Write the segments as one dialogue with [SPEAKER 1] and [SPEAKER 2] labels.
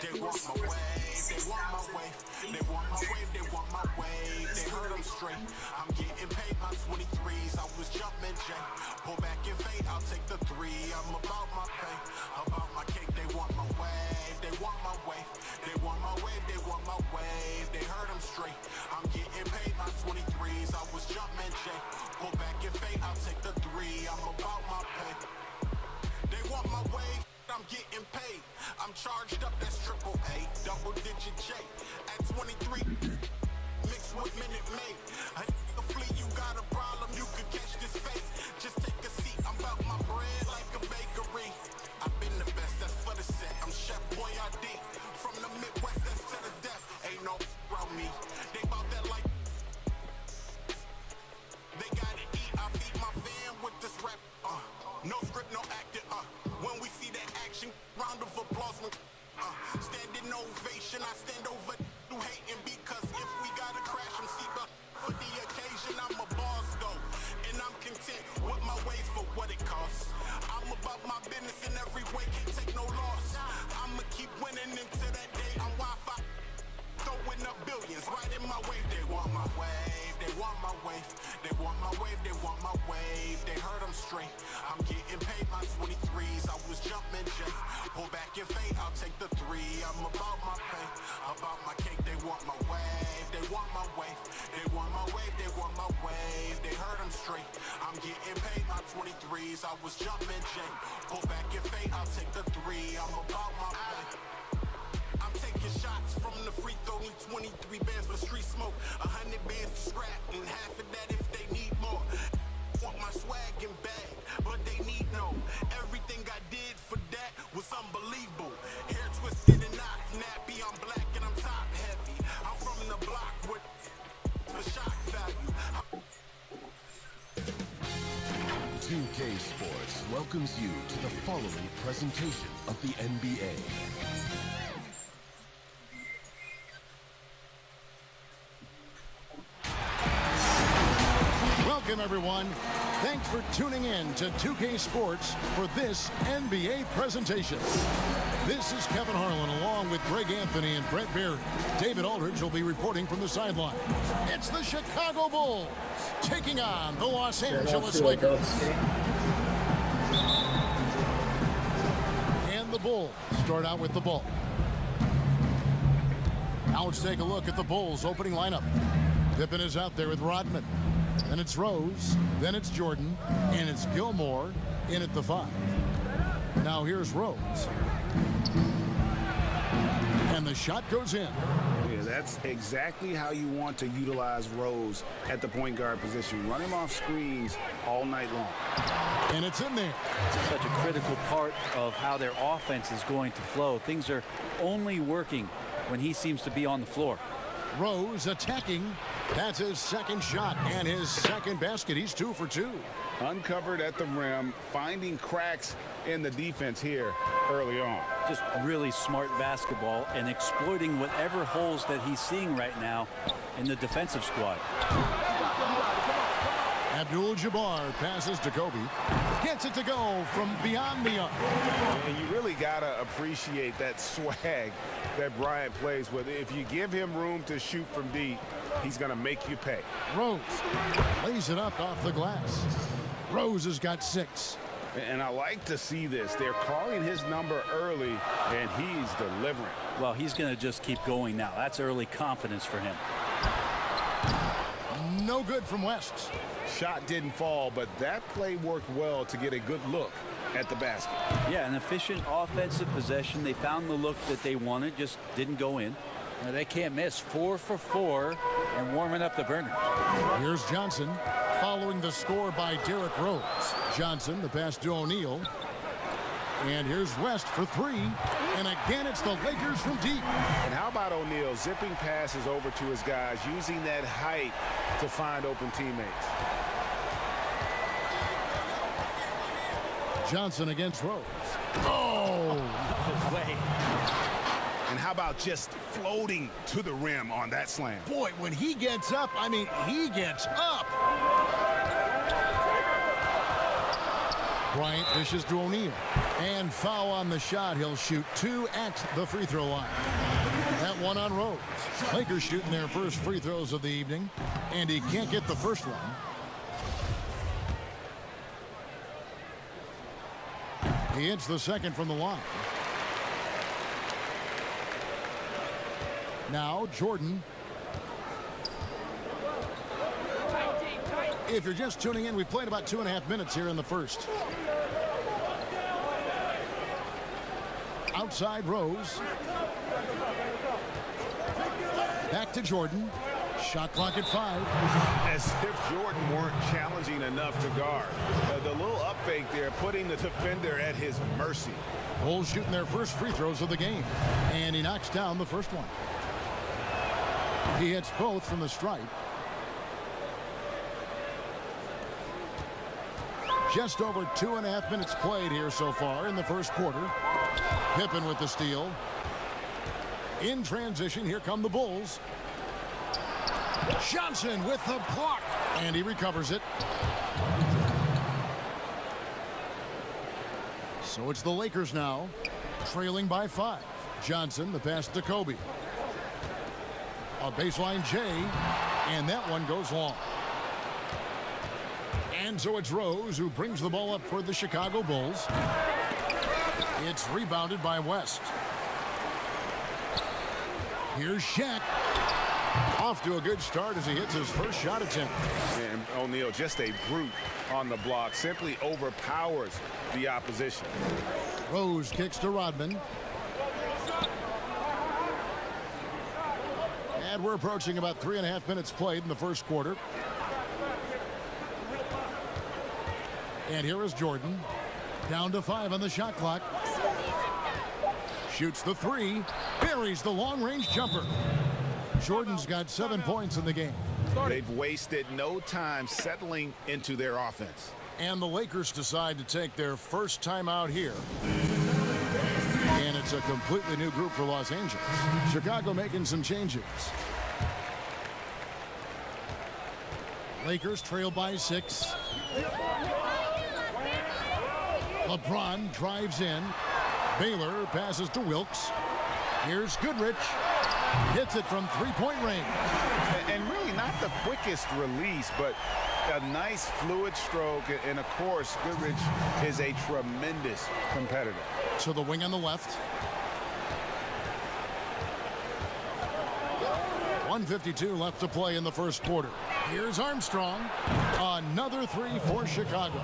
[SPEAKER 1] They want my wave, they want my wave. They want my wave, they want my wave. They heard them straight. I'm getting paid my 23s. I was jumping J. Pull back and fade, I'll take the 3. I'm about my pay, about my cake. They want my wave, they want my wave. They want my wave, they want my wave. They heard them straight. I'm getting paid my 23s. I was jumping J. Pull back and fade, I'll take the 3. I'm about my pay. They want my wave. I'm getting paid. I'm charged up, that's triple A, double digit J. At 23, mixed with Minute Maid. A fleet, you got a problem, you could catch this fate. Just take a seat, I'm about my bread like a bakery. I've been the best, that's for the set. I'm Chef Boyardee. From the Midwest, that's to the death. Ain't no around me. They bout that like. They gotta eat, I feed my fam with this rap. No script, no acting. When we see that action, round of applause. Standing ovation, I stand over you hating because if we gotta crash them, see, but for the occasion, I'm a boss though, and I'm content with my ways for what it costs. I'm about my business in every way, can't take no loss. I'ma keep winning into that day. I'm Wi-Fi, throwing up billions right in my wave. They want my wave, they want my wave. They want my wave, they want my wave. They heard them straight. I'm getting paid my 23s. I was jumping J. Pull back and fade, I'll take the 3. I'm about my pay, about my cake. They want my wave, they want my wave. They want my wave, they want my wave. They heard them straight. I'm getting paid my 23s. I was jumping J. Pull back and fade, I'll take the 3. I'm about my pay. I'm taking shots from the free throw, need 23 bands for street smoke, 100 bands to scrap, and half of that if they need more. Want my swag and bag, but they need no. Everything I did for that was unbelievable. Hair twisted and not nappy, I'm black and I'm top heavy. I'm from the block with for shock value.
[SPEAKER 2] 2K Sports welcomes you to the following presentation of the NBA.
[SPEAKER 3] Welcome, everyone. Thanks for tuning in to 2K Sports for this NBA presentation. This is Kevin Harlan along with Greg Anthony and Brett Berry. David Aldridge will be reporting from the sideline. It's the Chicago Bulls taking on the Los Angeles Lakers. And the Bulls start out with the ball. Now let's take a look at the Bulls opening lineup. Pippen is out there with Rodman. Then it's Rose, then it's Jordan, and it's Gilmore in at the 5. Now here's Rose. And the shot goes in.
[SPEAKER 4] Yeah, that's exactly how you want to utilize Rose at the point guard position. Run him off screens all night long.
[SPEAKER 3] And it's in there.
[SPEAKER 5] Such a critical part of how their offense is going to flow. Things are only working when he seems to be on the floor.
[SPEAKER 3] Rose attacking. That's his second shot and his second basket. He's 2 for 2.
[SPEAKER 4] Uncovered at the rim, finding cracks in the defense here early on.
[SPEAKER 5] Just really smart basketball and exploiting whatever holes that he's seeing right now in the defensive squad.
[SPEAKER 3] Abdul-Jabbar passes to Kobe. Gets it to go from beyond the arc.
[SPEAKER 4] And you really got to appreciate that swag that Bryant plays with. If you give him room to shoot from deep, he's going to make you pay.
[SPEAKER 3] Rose lays it up off the glass. Rose has got 6.
[SPEAKER 4] And I like to see this. They're calling his number early, and he's delivering.
[SPEAKER 5] Well, he's going to just keep going now. That's early confidence for him.
[SPEAKER 3] No good from West.
[SPEAKER 4] Shot didn't fall, but that play worked well to get a good look at the basket.
[SPEAKER 5] Yeah, an efficient offensive possession. They found the look that they wanted, just didn't go in. Now, they can't miss. 4 for 4 and warming up the burners.
[SPEAKER 3] Here's Johnson following the score by Derrick Rose. Johnson, the pass to O'Neal. And here's West for 3. And again, it's the Lakers from deep.
[SPEAKER 4] And how about O'Neal zipping passes over to his guys, using that height to find open teammates.
[SPEAKER 3] Johnson against Rose. Oh!
[SPEAKER 5] No way.
[SPEAKER 4] And how about just floating to the rim on that slam?
[SPEAKER 3] Boy, when he gets up, I mean, he gets up. Bryant dishes to O'Neal. And foul on the shot. He'll shoot 2 at the free throw line. That one on Rose. Lakers shooting their first free throws of the evening. And he can't get the first one. He hits the second from the line. Now Jordan. If you're just tuning in, we played about 2.5 minutes here in the first. Outside Rose. Back to Jordan. Shot clock at 5.
[SPEAKER 4] As if Jordan weren't challenging enough to guard. The little up fake there, putting the defender at his mercy.
[SPEAKER 3] Bulls shooting their first free throws of the game. And he knocks down the first one. He hits both from the stripe. Just over 2.5 minutes played here so far in the first quarter. Pippen with the steal. In transition, here come the Bulls. Johnson with the block. And he recovers it. So it's the Lakers now, trailing by 5. Johnson, the pass to Kobe. A baseline J, and that one goes long. And so it's Rose who brings the ball up for the Chicago Bulls. It's rebounded by West. Here's Shaq. Off to a good start as he hits his first shot attempt.
[SPEAKER 4] And O'Neal, just a brute on the block, simply overpowers the opposition.
[SPEAKER 3] Rose kicks to Rodman. And we're approaching about 3.5 minutes played in the first quarter. And here is Jordan. Down to 5 on the shot clock. Shoots the 3. Buries the long-range jumper. Jordan's got 7 points in the game.
[SPEAKER 4] They've wasted no time settling into their offense.
[SPEAKER 3] And the Lakers decide to take their first time out here. And it's a completely new group for Los Angeles. Chicago making some changes. Lakers trail by 6. LeBron drives in. Baylor passes to Wilkes. Here's Goodrich. Hits it from three-point range.
[SPEAKER 4] And really not the quickest release, but a nice fluid stroke. And of course, Goodrich is a tremendous competitor.
[SPEAKER 3] To the wing on the left. 1:52 left to play in the first quarter. Here's Armstrong. Another 3 for Chicago.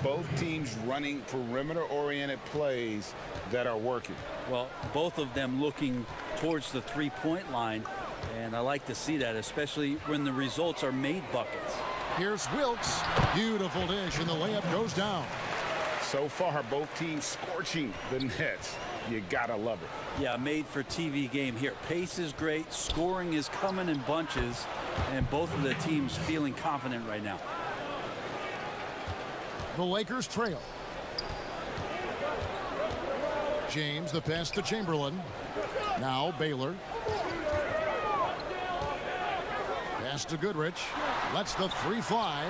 [SPEAKER 4] Both teams running perimeter-oriented plays that are working.
[SPEAKER 5] Well, both of them looking towards the three-point line, and I like to see that, especially when the results are made buckets.
[SPEAKER 3] Here's Wilkes. Beautiful dish, and the layup goes down.
[SPEAKER 4] So far, both teams scorching the nets. You gotta love it.
[SPEAKER 5] Yeah, made for TV game here. Pace is great, scoring is coming in bunches, and both of the teams feeling confident right now.
[SPEAKER 3] The Lakers trail. James, the pass to Chamberlain. Now Baylor. Pass to Goodrich. Lets the 3 fly.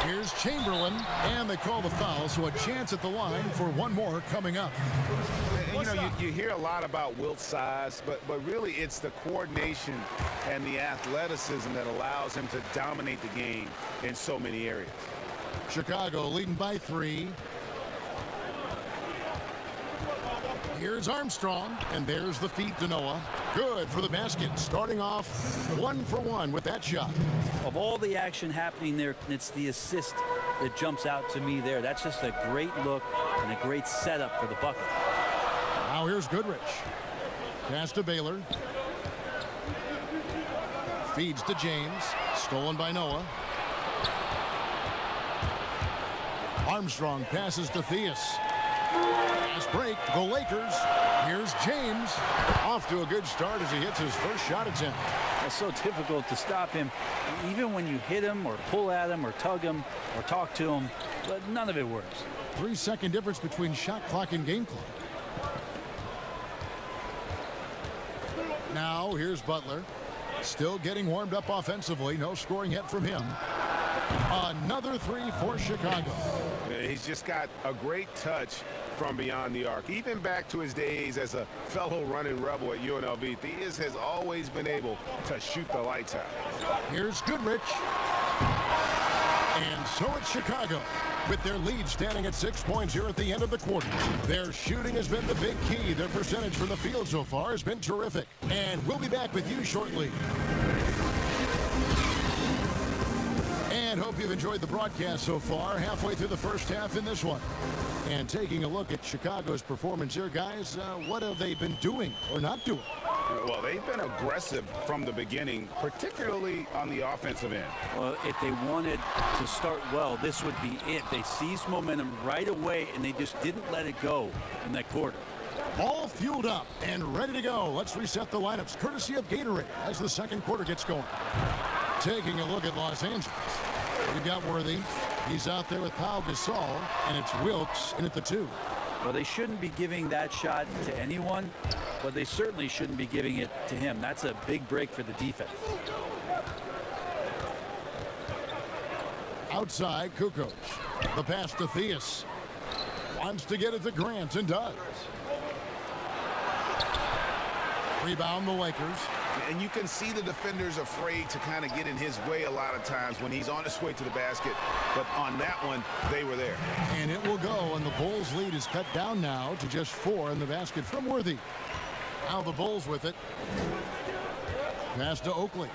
[SPEAKER 3] Here's Chamberlain, and they call the foul, so a chance at the line for one more coming up.
[SPEAKER 4] You know, you hear a lot about Wilt's size, but really it's the coordination and the athleticism that allows him to dominate the game in so many areas.
[SPEAKER 3] Chicago leading by 3. Here's Armstrong, and there's the feed to Noah. Good for the basket, starting off 1 for 1 with that shot.
[SPEAKER 5] Of all the action happening there, it's the assist that jumps out to me there. That's just a great look and a great setup for the bucket.
[SPEAKER 3] Now here's Goodrich. Pass to Baylor. Feeds to James. Stolen by Noah. Armstrong passes to Theus. Fast break, the Lakers. Here's James. Off to a good start as he hits his first shot attempt.
[SPEAKER 5] It's so difficult to stop him, even when you hit him or pull at him or tug him or talk to him, but none of it works.
[SPEAKER 3] 3-second difference between shot clock and game clock. Now here's Butler. Still getting warmed up offensively. No scoring yet from him. Another three for Chicago.
[SPEAKER 4] He's just got a great touch from beyond the arc. Even back to his days as a fellow running rebel at UNLV, Theus has always been able to shoot the lights out.
[SPEAKER 3] Here's Goodrich. And so it's Chicago, with their lead standing at 6 points here at the end of the quarter. Their shooting has been the big key. Their percentage from the field so far has been terrific. And we'll be back with you shortly. And hope you've enjoyed the broadcast so far, halfway through the first half in this one. And taking a look at Chicago's performance here, guys, what have they been doing or not doing?
[SPEAKER 4] Well, they've been aggressive from the beginning, particularly on the offensive end.
[SPEAKER 5] Well, if they wanted to start well, this would be it. They seized momentum right away, and they just didn't let it go in that quarter.
[SPEAKER 3] All fueled up and ready to go. Let's reset the lineups, courtesy of Gatorade, as the second quarter gets going. Taking a look at Los Angeles. We've got Worthy. He's out there with Pau Gasol, and it's Wilkes in at the 2.
[SPEAKER 5] Well, they shouldn't be giving that shot to anyone, but they certainly shouldn't be giving it to him. That's a big break for the defense.
[SPEAKER 3] Outside, Kukoc. The pass to Theus. Wants to get it to Grant and does. Rebound the Lakers.
[SPEAKER 4] And you can see the defenders afraid to kind of get in his way a lot of times when he's on his way to the basket. But on that one, they were there.
[SPEAKER 3] And it will go, and the Bulls' lead is cut down now to just 4 in the basket from Worthy. Now the Bulls with it. Pass to Oakley.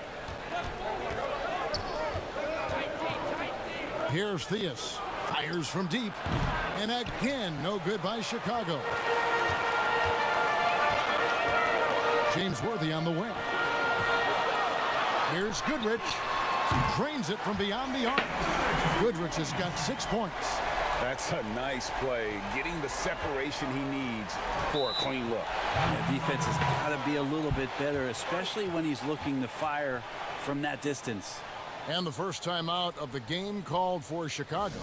[SPEAKER 3] Here's Theus. Fires from deep. And again, no good by Chicago. James Worthy on the wing. Here's Goodrich. Drains it from beyond the arc. Goodrich has got 6 points.
[SPEAKER 4] That's a nice play, getting the separation he needs for a clean look.
[SPEAKER 5] Yeah, defense has got to be a little bit better, especially when he's looking to fire from that distance.
[SPEAKER 3] And the first time out of the game called for Chicago.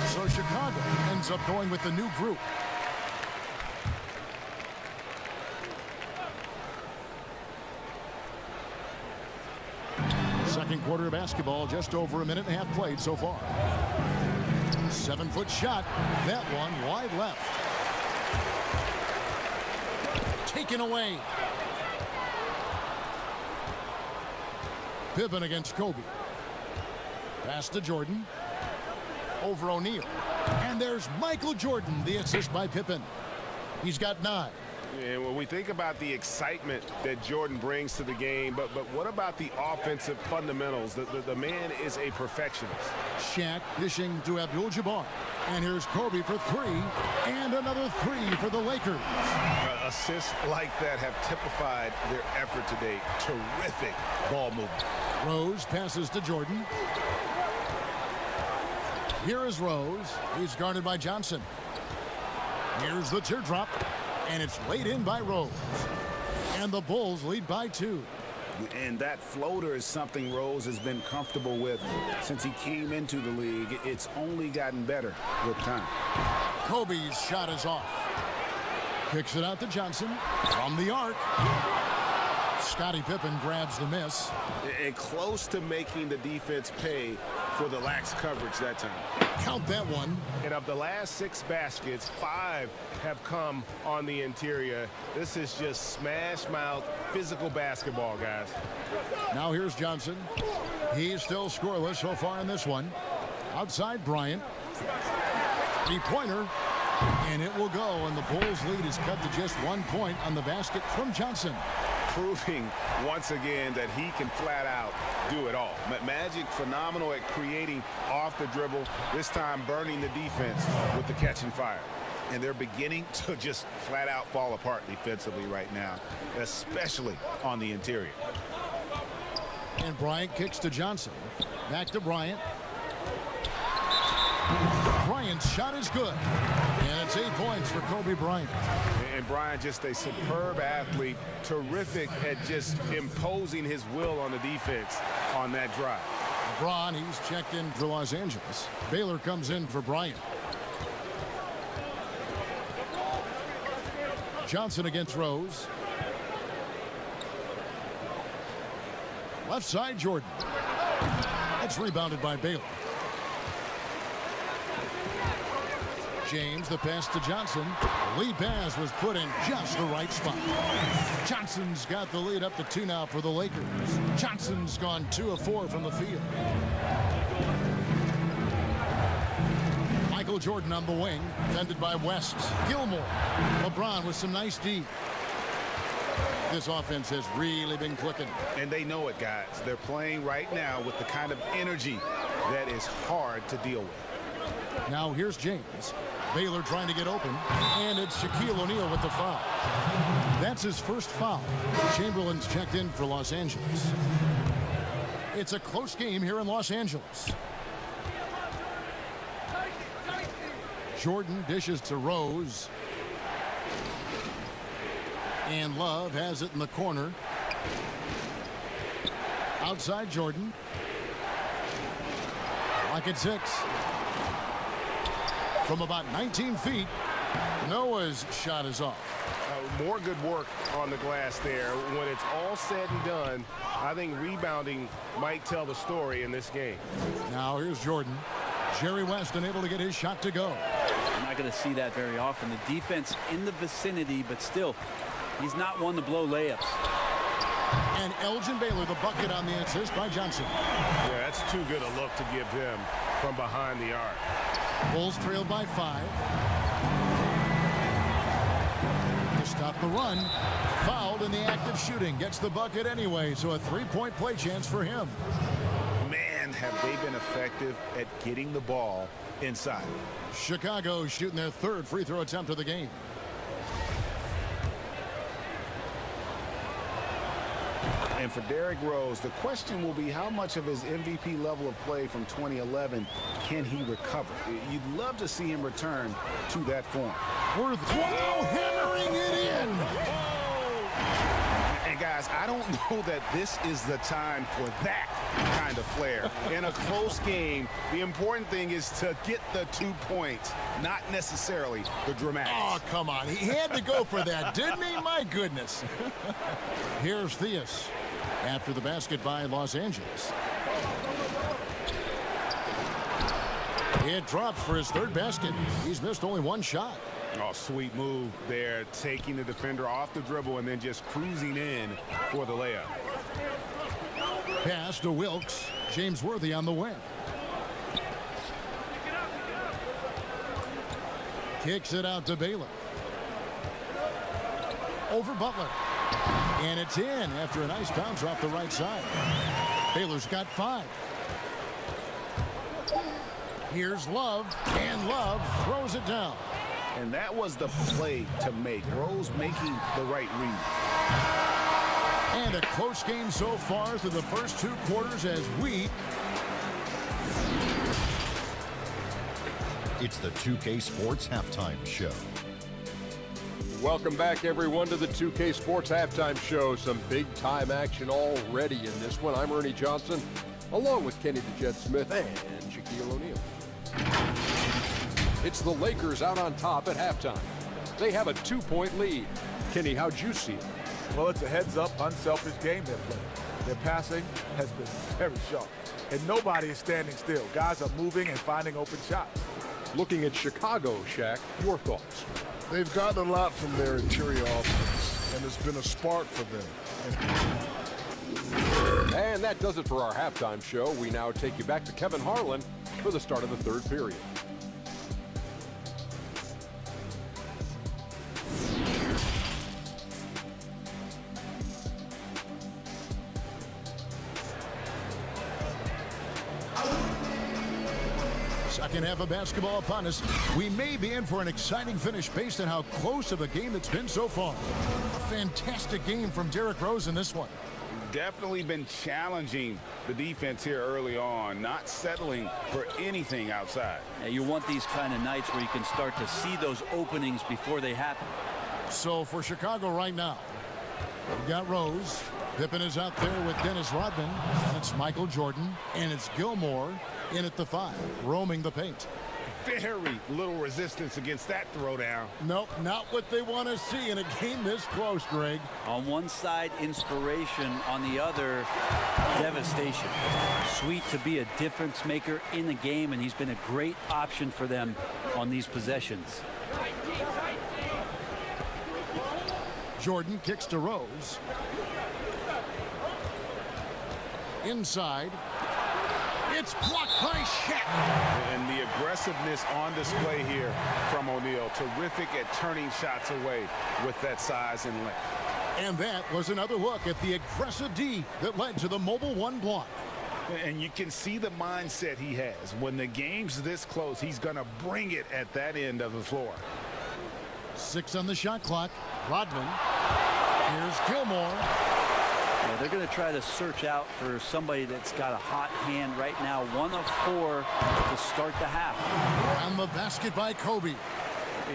[SPEAKER 3] So Chicago ends up going with the new group. Second quarter of basketball, just over a minute and a half played so far. 7-foot shot. That one wide left. Taken away. Pippen against Kobe. Pass to Jordan. Over O'Neal. And there's Michael Jordan, the assist by Pippen. He's got 9.
[SPEAKER 4] And when we think about the excitement that Jordan brings to the game, but what about the offensive fundamentals? The man is a perfectionist.
[SPEAKER 3] Shaq dishing to Abdul-Jabbar. And here's Kobe for 3. And another 3 for the Lakers.
[SPEAKER 4] Assists like that have typified their effort today. Terrific ball movement.
[SPEAKER 3] Rose passes to Jordan. Here is Rose. He's guarded by Johnson. Here's the teardrop. And it's laid in by Rose. And the Bulls lead by 2.
[SPEAKER 4] And that floater is something Rose has been comfortable with since he came into the league. It's only gotten better with time.
[SPEAKER 3] Kobe's shot is off. Kicks it out to Johnson from the arc. Scottie Pippen grabs the miss.
[SPEAKER 4] And close to making the defense pay for the lax coverage that time.
[SPEAKER 3] Count that one.
[SPEAKER 6] And of the last 6 baskets, 5 have come on the interior. This is just smash mouth physical basketball, guys.
[SPEAKER 3] Now here's Johnson. He's still scoreless so far in this one. Outside Bryant. 3-pointer. And it will go, and the Bulls lead is cut to just 1 point on the basket from Johnson.
[SPEAKER 4] Proving once again that he can flat out do it all. Magic phenomenal at creating off the dribble, this time burning the defense with the catch and fire. And they're beginning to just flat out fall apart defensively right now, especially on the interior.
[SPEAKER 3] And Bryant kicks to Johnson. Back to Bryant. Bryant's shot is good. And it's 8 points for Kobe Bryant.
[SPEAKER 6] And Bryant, just a superb athlete, terrific at just imposing his will on the defense on that drive.
[SPEAKER 3] LeBron, he's checked in for Los Angeles. Baylor comes in for Bryant. Johnson against Rose. Left side, Jordan. It's rebounded by Baylor. James, the pass to Johnson. The lead pass was put in just the right spot. Johnson's got the lead up to 2 now for the Lakers. Johnson's gone 2 of 4 from the field. Michael Jordan on the wing, defended by West. Gilmore. LeBron with some nice D. This offense has really been clicking.
[SPEAKER 4] And they know it, guys. They're playing right now with the kind of energy that is hard to deal with.
[SPEAKER 3] Now here's James. Baylor trying to get open, and it's Shaquille O'Neal with the foul. That's his first foul. Chamberlain's checked in for Los Angeles. It's a close game here in Los Angeles. Jordan dishes to Rose. And Love has it in the corner. Outside Jordan. Like at 6. From about 19 feet, Noah's shot is off.
[SPEAKER 6] More good work on the glass there. When it's all said and done, I think rebounding might tell the story in this game.
[SPEAKER 3] Now here's Jordan. Jerry West unable to get his shot to go.
[SPEAKER 5] You're not going to see that very often. The defense in the vicinity, but still, he's not one to blow layups.
[SPEAKER 3] And Elgin Baylor, the bucket on the assist by Johnson.
[SPEAKER 6] Yeah, that's too good a look to give him from behind the arc.
[SPEAKER 3] Bulls trailed by 5. To stop the run. Fouled in the act of shooting. Gets the bucket anyway, so a 3-point play chance for him.
[SPEAKER 4] Man, have they been effective at getting the ball inside.
[SPEAKER 3] Chicago shooting their 3rd free throw attempt of the game.
[SPEAKER 4] And for Derrick Rose, the question will be how much of his MVP level of play from 2011 can he recover? You'd love to see him return to that form.
[SPEAKER 3] Worth, wow, hammering it in.
[SPEAKER 4] And guys, I don't know that this is the time for that kind of flair. In a close game, the important thing is to get the 2 points, not necessarily the dramatics.
[SPEAKER 3] Oh, come on. He had to go for that, didn't he? My goodness. Here's Theus after the basket by Los Angeles. It drops for his 3rd basket. He's missed only 1 shot.
[SPEAKER 4] Oh, sweet move there, taking the defender off the dribble and then just cruising in for the layup.
[SPEAKER 3] Pass to Wilkes. James Worthy on the wing. Kicks it out to Baylor. Over Butler. And it's in after a nice bounce off the right side. Baylor's got 5. Here's Love, and Love throws it down.
[SPEAKER 4] And that was the play to make. Rose making the right read.
[SPEAKER 3] And a close game so far through the first 2 quarters as we...
[SPEAKER 7] It's the 2K Sports Halftime Show.
[SPEAKER 8] Welcome back, everyone, to the 2K Sports Halftime Show. Some big-time action already in this one. I'm Ernie Johnson, along with Kenny the Jet Smith and Shaquille O'Neal. It's the Lakers out on top at halftime. They have a 2-point lead. Kenny, how'd you see it?
[SPEAKER 9] Well, it's a heads-up, unselfish game they're playing. Their passing has been very sharp, and nobody is standing still. Guys are moving and finding open shots.
[SPEAKER 8] Looking at Chicago, Shaq, your thoughts?
[SPEAKER 10] They've gotten a lot from their interior offense, and it's been a spark for them.
[SPEAKER 8] And that does it for our halftime show. We now take you back to Kevin Harlan for the start of the 3rd period.
[SPEAKER 3] Second half of basketball upon us. We may be in for an exciting finish based on how close of a game it's been so far. A fantastic game from Derrick Rose in this one.
[SPEAKER 4] Definitely been challenging the defense here early on, not settling for anything outside.
[SPEAKER 5] Yeah, you want these kind of nights where you can start to see those openings before they happen.
[SPEAKER 3] So for Chicago right now, we've got Rose. Pippen is out there with Dennis Rodman. And it's Michael Jordan. And it's Gilmore in at the 5, roaming the paint.
[SPEAKER 4] Very little resistance against that throwdown.
[SPEAKER 3] Nope, not what they want to see in a game this close, Greg.
[SPEAKER 5] On one side, inspiration. On the other, devastation. Sweet to be a difference maker in the game, and he's been a great option for them on these possessions.
[SPEAKER 3] Jordan kicks to Rose. Inside. It's blocked by Shaq.
[SPEAKER 4] And the aggressiveness on display here from O'Neal. Terrific at turning shots away with that size and length.
[SPEAKER 3] And that was another look at the aggressive D that led to the mobile one block.
[SPEAKER 4] And you can see the mindset he has. When the game's this close, he's going to bring it at that end of the floor.
[SPEAKER 3] 6 on the shot clock. Rodman. Here's Gilmore.
[SPEAKER 5] Yeah, they're going to try to search out for somebody that's got a hot hand right now. 1 of 4 to start the half.
[SPEAKER 3] And the basket by Kobe.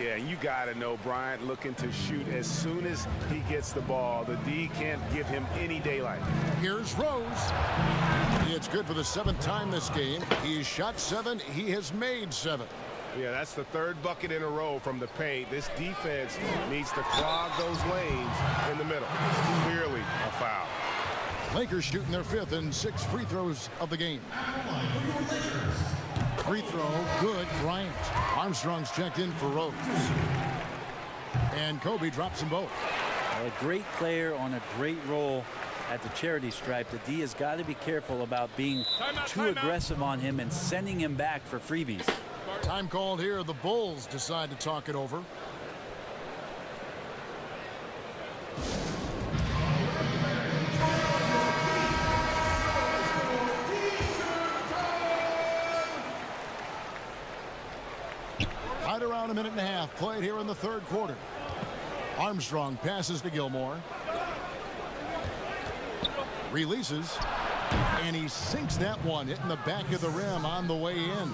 [SPEAKER 4] Yeah, you got to know Bryant looking to shoot as soon as he gets the ball. The D can't give him any daylight.
[SPEAKER 3] Here's Rose. It's good for the 7th time this game. He's shot 7. He has made 7.
[SPEAKER 4] Yeah, that's the 3rd bucket in a row from the paint. This defense needs to clog those lanes in the middle. Clearly a foul.
[SPEAKER 3] Lakers shooting their 5th and 6th free throws of the game. Free throw, good, Bryant. Armstrong's checked in for Rose. And Kobe drops them both.
[SPEAKER 5] A great player on a great role at the charity stripe. The D has got to be careful about being too aggressive on him and sending him back for freebies.
[SPEAKER 3] Time called here. The Bulls decide to talk it over. Right around a minute and a half played here in the 3rd quarter. Armstrong passes to Gilmore. Releases. And he sinks that one, hitting the back of the rim on the way in.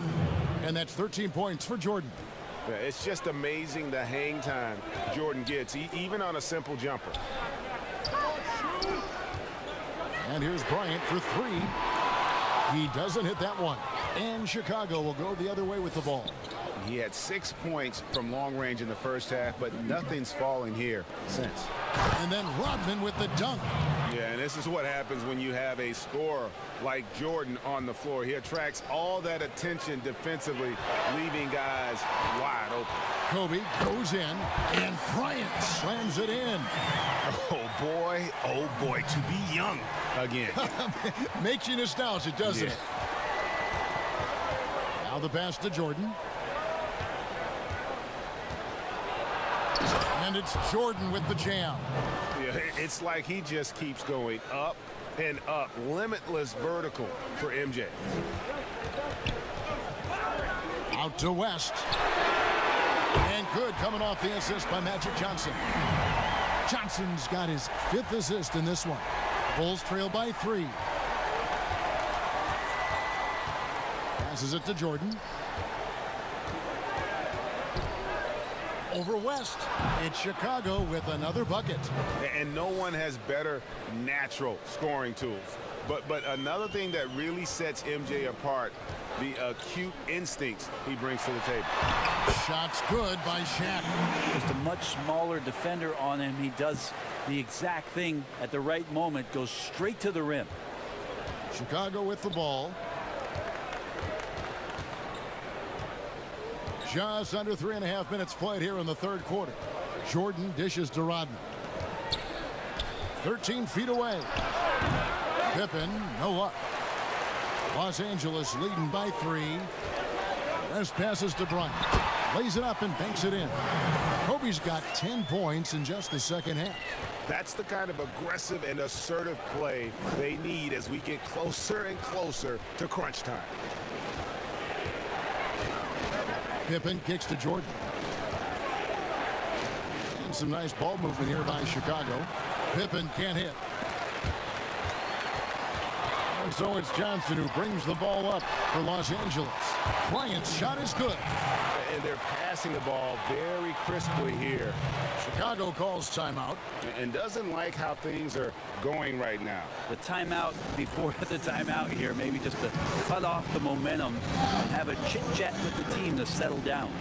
[SPEAKER 3] And that's 13 points for Jordan.
[SPEAKER 4] Yeah, it's just amazing the hang time Jordan gets, even on a simple jumper.
[SPEAKER 3] And here's Bryant for 3. He doesn't hit that one. And Chicago will go the other way with the ball.
[SPEAKER 4] He had 6 points from long range in the first half, but nothing's falling here since.
[SPEAKER 3] And then Rodman with the dunk.
[SPEAKER 4] Yeah, and this is what happens when you have a scorer like Jordan on the floor. He attracts all that attention defensively, leaving guys wide open.
[SPEAKER 3] Kobe goes in, and Bryant slams it in.
[SPEAKER 4] Oh boy, to be young again.
[SPEAKER 3] Makes you nostalgic, doesn't it? Now the pass to Jordan. And it's Jordan with the jam.
[SPEAKER 4] Yeah, it's like he just keeps going up and up. Limitless vertical for MJ.
[SPEAKER 3] Out to West. And good coming off the assist by Magic Johnson. Johnson's got his 5th assist in this one. Bulls trail by 3. Passes it to Jordan. Over West. It's Chicago with another bucket.
[SPEAKER 4] And no one has better natural scoring tools. But another thing that really sets MJ apart, the acute instincts he brings to the table.
[SPEAKER 3] Shots good by Shaq.
[SPEAKER 5] Just a much smaller defender on him. He does the exact thing at the right moment, goes straight to the rim.
[SPEAKER 3] Chicago with the ball. Just under 3.5 minutes played here in the 3rd quarter. Jordan dishes to Rodman. 13 feet away. Pippen, no luck. Los Angeles leading by 3. West passes to Bryant. Lays it up and banks it in. Kobe's got 10 points in just the 2nd half.
[SPEAKER 4] That's the kind of aggressive and assertive play they need as we get closer and closer to crunch time.
[SPEAKER 3] Pippen kicks to Jordan. And some nice ball movement here by Chicago. Pippen can't hit. And so it's Johnson who brings the ball up for Los Angeles. Bryant's shot is good.
[SPEAKER 4] And they're passing the ball very crisply here.
[SPEAKER 3] Chicago calls timeout.
[SPEAKER 4] And doesn't like how things are going right now.
[SPEAKER 5] The timeout before the timeout here, maybe just to cut off the momentum and have a chit-chat with the team to settle down.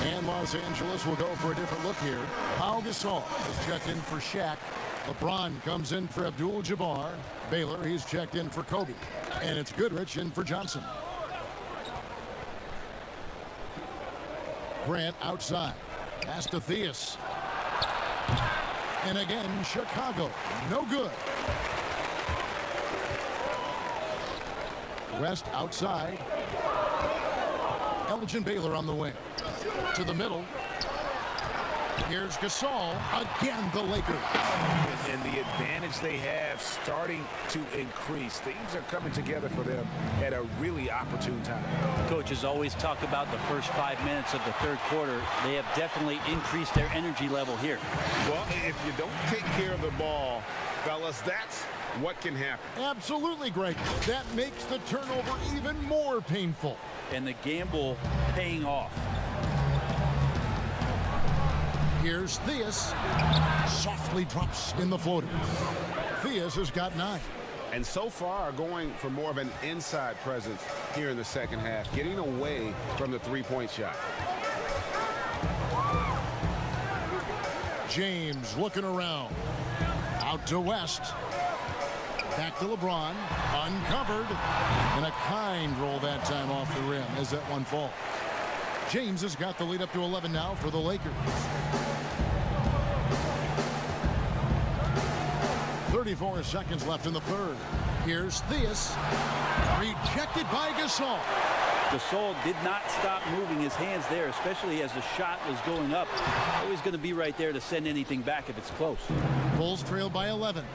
[SPEAKER 3] And Los Angeles will go for a different look here. Pau Gasol is checked in for Shaq. LeBron comes in for Abdul-Jabbar. Baylor, he's checked in for Kobe. And it's Goodrich in for Johnson. Grant outside. Pass to Theus. And again, Chicago. No good. West outside. Elgin Baylor on the wing. To the middle. Here's Gasol. Again, the Lakers.
[SPEAKER 4] And the advantage they have starting to increase. Things are coming together for them at a really opportune time.
[SPEAKER 5] Coaches always talk about the first 5 minutes of the third quarter. They have definitely increased their energy level here.
[SPEAKER 4] Well, if you don't take care of the ball, fellas, that's what can happen.
[SPEAKER 3] Absolutely, Greg. That makes the turnover even more painful.
[SPEAKER 5] And the gamble paying off.
[SPEAKER 3] Here's Theus. Softly drops in the floater. Theus has got 9.
[SPEAKER 4] And so far going for more of an inside presence here in the second half, getting away from the three-point shot.
[SPEAKER 3] James looking around. Out to West. Back to LeBron. Uncovered. And a kind roll that time off the rim as that one falls. James has got the lead up to 11 now for the Lakers. 34 seconds left in the third. Here's Theus. Rejected by Gasol.
[SPEAKER 5] Gasol did not stop moving his hands there, especially as the shot was going up. Always going to be right there to send anything back if it's close.
[SPEAKER 3] Bulls trail by 11.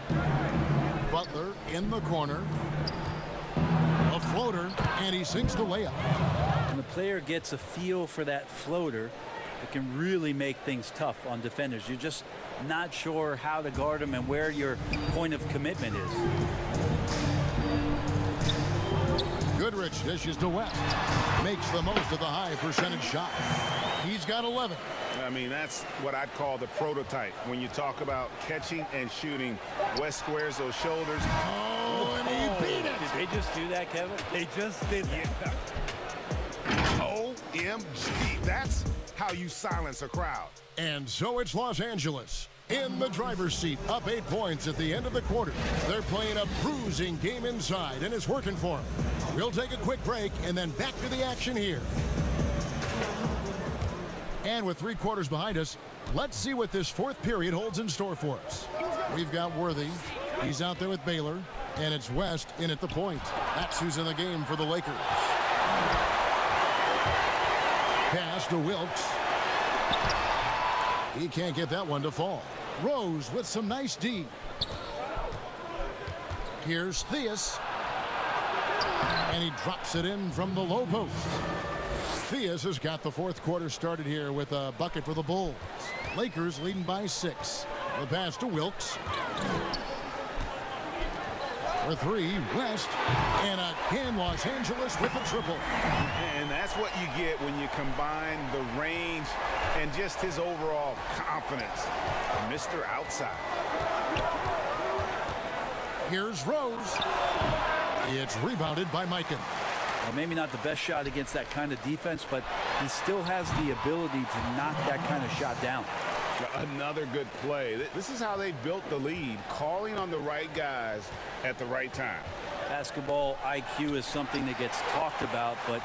[SPEAKER 3] Butler in the corner. A floater, and he sinks the layup.
[SPEAKER 5] When the player gets a feel for that floater, it can really make things tough on defenders. You're just not sure how to guard them and where your point of commitment is.
[SPEAKER 3] Goodrich dishes to West. Makes the most of the high percentage shot. He's got 11.
[SPEAKER 4] I mean, that's what I'd call the prototype. When you talk about catching and shooting, West squares those shoulders.
[SPEAKER 3] Oh, and he beat it.
[SPEAKER 5] Did they just do that, Kevin? They just did that.
[SPEAKER 4] Yeah. OMG. That's how you silence a crowd.
[SPEAKER 3] And so it's Los Angeles in the driver's seat, up 8 points at the end of the quarter. They're playing a bruising game inside, and it's working for them. We'll take a quick break and then back to the action here. And with 3 quarters behind us, let's see what this fourth period holds in store for us. We've got Worthy. He's out there with Baylor. And it's West in at the point. That's who's in the game for the Lakers. Pass to Wilkes. He can't get that one to fall. Rose with some nice D. Here's Theus. And he drops it in from the low post. Theus has got the fourth quarter started here with a bucket for the Bulls. Lakers leading by 6. The pass to Wilkes. For 3, West. And again, Los Angeles with the triple.
[SPEAKER 4] And that's what you get when you combine the range and just his overall confidence. Mr. Outside.
[SPEAKER 3] Here's Rose. It's rebounded by Mikan.
[SPEAKER 5] Well, maybe not the best shot against that kind of defense, but he still has the ability to knock that kind of shot down.
[SPEAKER 4] Another good play. This is how they built the lead, calling on the right guys at the right time.
[SPEAKER 5] Basketball IQ is something that gets talked about, but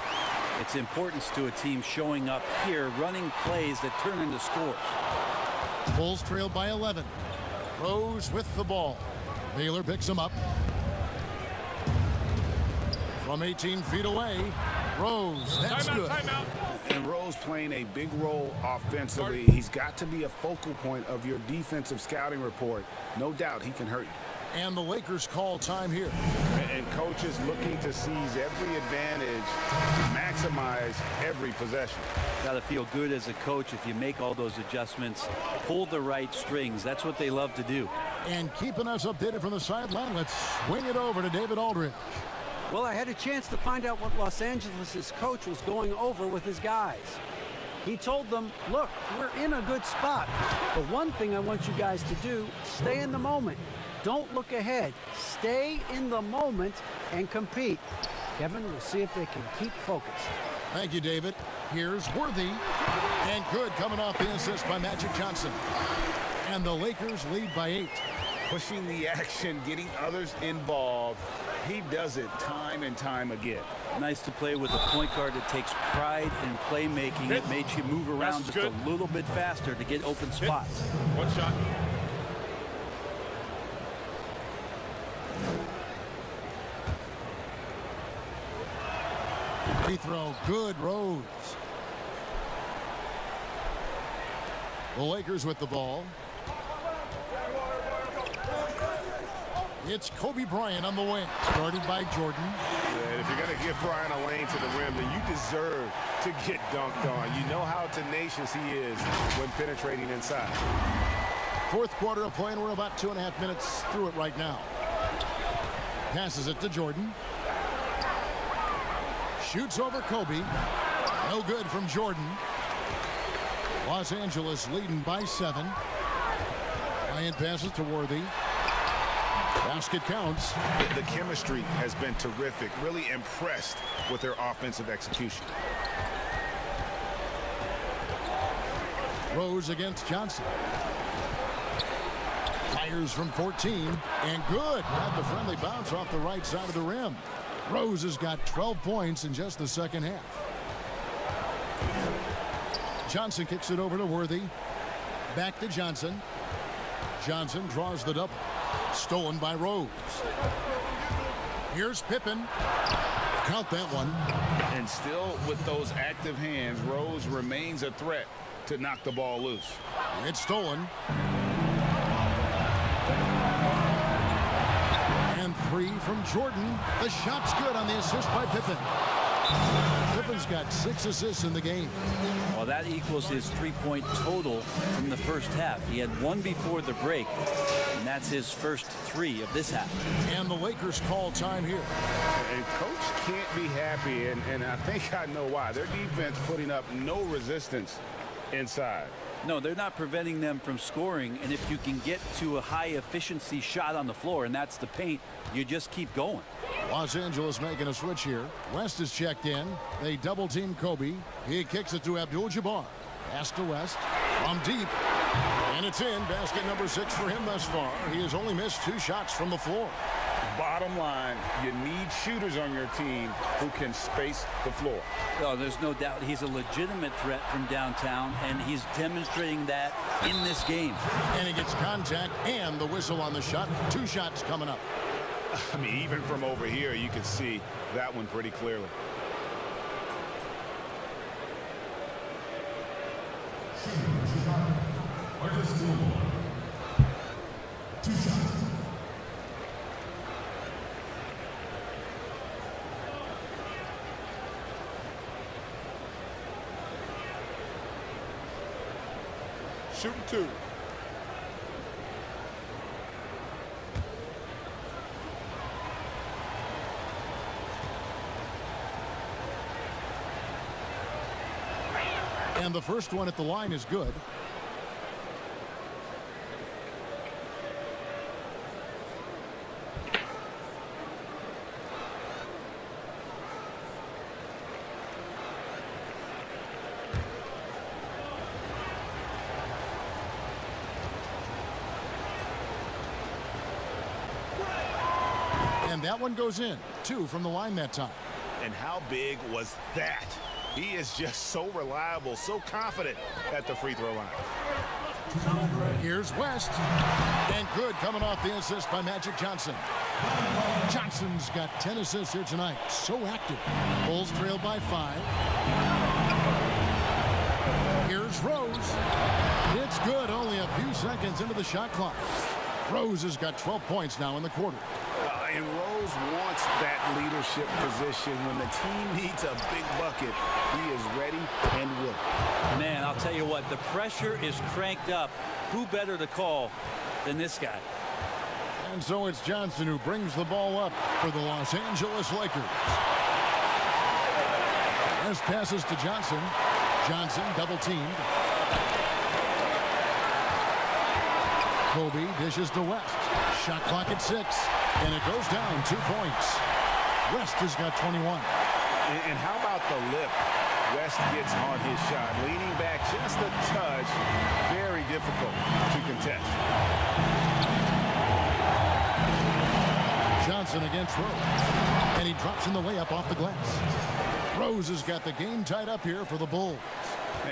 [SPEAKER 5] its importance to a team showing up here, running plays that turn into scores.
[SPEAKER 3] Bulls trail by 11. Rose with the ball. Baylor picks him up. From 18 feet away, Rose, that's good.
[SPEAKER 4] And Rose playing a big role offensively. He's got to be a focal point of your defensive scouting report. No doubt he can hurt you.
[SPEAKER 3] And the Lakers call time here.
[SPEAKER 4] And coaches looking to seize every advantage, maximize every possession.
[SPEAKER 5] Got to feel good as a coach if you make all those adjustments, pull the right strings. That's what they love to do.
[SPEAKER 3] And keeping us updated from the sideline, let's swing it over to David Aldridge.
[SPEAKER 11] Well, I had a chance to find out what Los Angeles' coach was going over with his guys. He told them, look, we're in a good spot. The one thing I want you guys to do, stay in the moment. Don't look ahead. Stay in the moment and compete. Kevin, we'll see if they can keep focused.
[SPEAKER 3] Thank you, David. Here's Worthy. And good coming off the assist by Magic Johnson. And the Lakers lead by 8.
[SPEAKER 4] pushing the action, getting others involved. He does it time and time again.
[SPEAKER 5] Nice to play with a point guard that takes pride in playmaking. It makes you move around just a little bit faster to get open spots.
[SPEAKER 9] One shot.
[SPEAKER 3] Free throw, good. Rose. The Lakers with the ball. It's Kobe Bryant on the wing, started by Jordan.
[SPEAKER 4] Yeah, if you're going to give Bryant a lane to the rim, then you deserve to get dunked on. You know how tenacious he is when penetrating inside.
[SPEAKER 3] Fourth quarter of play, and we're about 2.5 minutes through it right now. Passes it to Jordan. Shoots over Kobe. No good from Jordan. Los Angeles leading by 7. Bryant passes to Worthy. Basket counts.
[SPEAKER 4] The chemistry has been terrific. Really impressed with their offensive execution.
[SPEAKER 3] Rose against Johnson. Fires from 14. And good. Had the friendly bounce off the right side of the rim. Rose has got 12 points in just the second half. Johnson kicks it over to Worthy. Back to Johnson. Johnson draws the double. Stolen by Rose. Here's Pippen. Count that one.
[SPEAKER 4] And still with those active hands, Rose remains a threat to knock the ball loose.
[SPEAKER 3] It's stolen. And 3 from Jordan. The shot's good on the assist by Pippen. Pippen's got 6 assists in the game.
[SPEAKER 5] Well, that equals his 3-point total from the first half. He had 1 before the break, and that's his first 3 of this half.
[SPEAKER 3] And the Lakers call time here.
[SPEAKER 4] And coach can't be happy, and I think I know why. Their defense putting up no resistance inside.
[SPEAKER 5] No, they're not preventing them from scoring, and if you can get to a high-efficiency shot on the floor, and that's the paint, you just keep going.
[SPEAKER 3] Los Angeles making a switch here. West is checked in. They double-team Kobe. He kicks it to Abdul-Jabbar. Pass to West from deep. And it's in. Basket number 6 for him thus far. He has only missed 2 shots from the floor.
[SPEAKER 4] Bottom line, you need shooters on your team who can space the floor.
[SPEAKER 5] Oh, there's no doubt he's a legitimate threat from downtown, and he's demonstrating that in this game.
[SPEAKER 3] And he gets contact and the whistle on the shot. 2 shots coming up.
[SPEAKER 4] I mean, even from over here, you can see that one pretty clearly.
[SPEAKER 10] Shooting 2.
[SPEAKER 3] And the first one at the line is good. And that one goes in. 2 from the line that time.
[SPEAKER 4] And how big was that? He is just so reliable, so confident at the free throw line.
[SPEAKER 3] Here's West. And good coming off the assist by Magic Johnson. Johnson's got 10 assists here tonight. So active. Bulls trail by 5. Here's Rose. It's good. Only a few seconds into the shot clock. Rose has got 12 points now in the quarter.
[SPEAKER 4] And Rose wants that leadership position. When the team needs a big bucket, he is ready and willing.
[SPEAKER 5] Man, I'll tell you what, the pressure is cranked up. Who better to call than this guy?
[SPEAKER 3] And so it's Johnson who brings the ball up for the Los Angeles Lakers. As passes to Johnson. Johnson double teamed. Kobe dishes to West. Shot clock at 6. And it goes down 2 points. West has got 21.
[SPEAKER 4] And how about the lift West gets on his shot? Leaning back just a touch. Very difficult to contest.
[SPEAKER 3] Johnson against Rose. And he drops in the layup off the glass. Rose has got the game tied up here for the Bulls.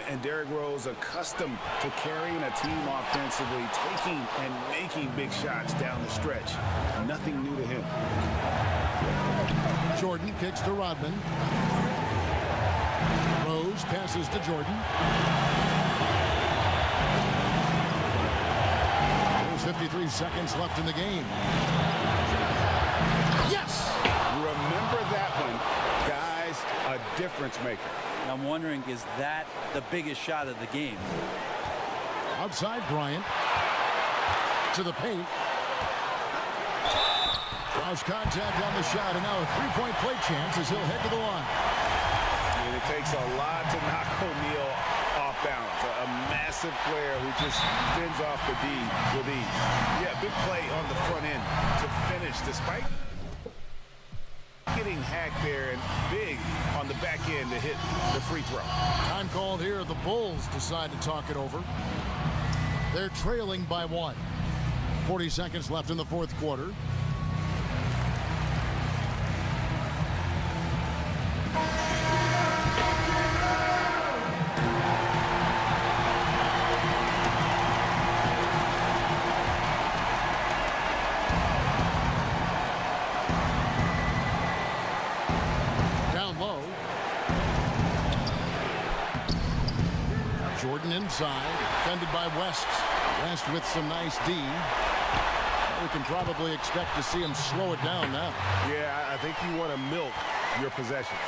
[SPEAKER 4] And Derrick Rose, accustomed to carrying a team offensively, taking and making big shots down the stretch. Nothing new to him.
[SPEAKER 3] Jordan kicks to Rodman. Rose passes to Jordan. There's 53 seconds left in the game. Yes!
[SPEAKER 4] Remember that one, guys, a difference maker.
[SPEAKER 5] I'm wondering, is that the biggest shot of the game?
[SPEAKER 3] Outside Bryant. To the paint. Draws contact on the shot, and now a three-point play chance as he'll head to the line.
[SPEAKER 4] And it takes a lot to knock O'Neal off balance. A massive player who just fends off the D with ease. Yeah, big play on the front end to finish despite getting hacked there, and big on the back end to hit the free throw.
[SPEAKER 3] Time called here. The Bulls decide to talk it over. They're trailing by 1. 40 seconds left in the fourth quarter. Jordan inside, defended by West. West with some nice D. We can probably expect to see him slow it down now.
[SPEAKER 6] Yeah, I think you want to milk your possessions.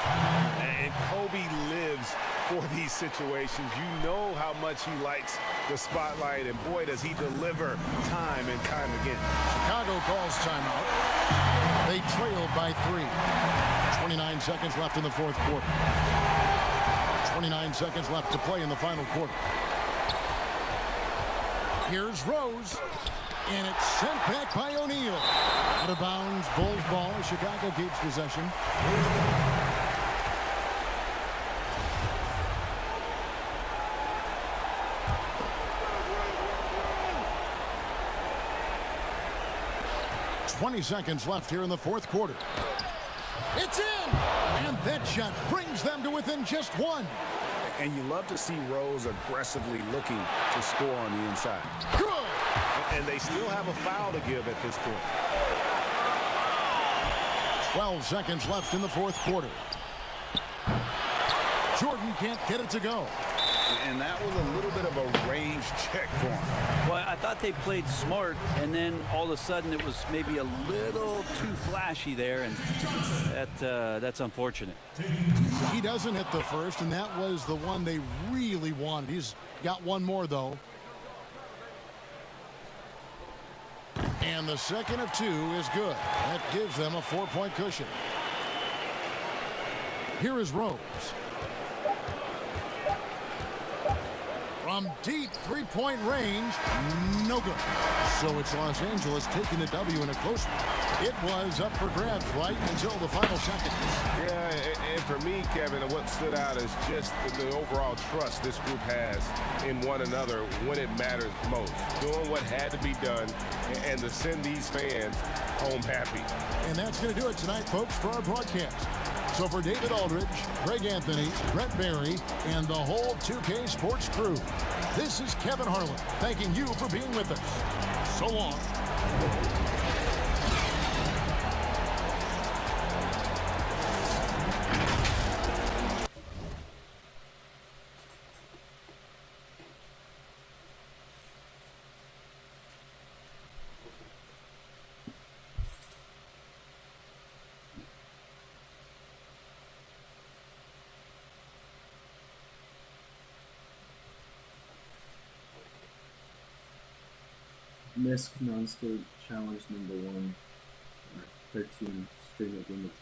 [SPEAKER 4] And Kobe lives for these situations. You know how much he likes the spotlight, and boy, does he deliver time and time again.
[SPEAKER 3] Chicago calls timeout. They trail by 3. 29 seconds left in the fourth quarter. 29 seconds left to play in the final quarter. Here's Rose, and it's sent back by O'Neal. Out of bounds, Bulls ball. Chicago keeps possession. "20 seconds left here in the fourth quarter. It's in! And that shot brings them to within just 1.
[SPEAKER 4] And you love to see Rose aggressively looking to score on the inside.
[SPEAKER 3] Good!
[SPEAKER 4] And they still have a foul to give at this point.
[SPEAKER 3] 12 seconds left in the fourth quarter. Jordan can't get it to go.
[SPEAKER 4] And that was a little bit of a range check for him.
[SPEAKER 5] Well, I thought they played smart, and then all of a sudden it was maybe a little too flashy there, and that's unfortunate.
[SPEAKER 3] He doesn't hit the first, and that was the one they really wanted. He's got one more, though. And the second of 2 is good. That gives them a 4-point cushion. Here is Rose. From deep three-point range, no good. So it's Los Angeles taking the W in a close one. It was up for grabs right until the final seconds.
[SPEAKER 6] Yeah, and for me, Kevin, what stood out is just the overall trust this group has in one another when it matters most. Doing what had to be done and to send these fans home happy.
[SPEAKER 3] And that's going to do it tonight, folks, for our broadcast. So for David Aldridge, Greg Anthony, Brett Barry, and the whole 2K Sports crew, this is Kevin Harlan thanking you for being with us. So long.
[SPEAKER 12] Miss non-state challenge number 1, 13 straight up limits.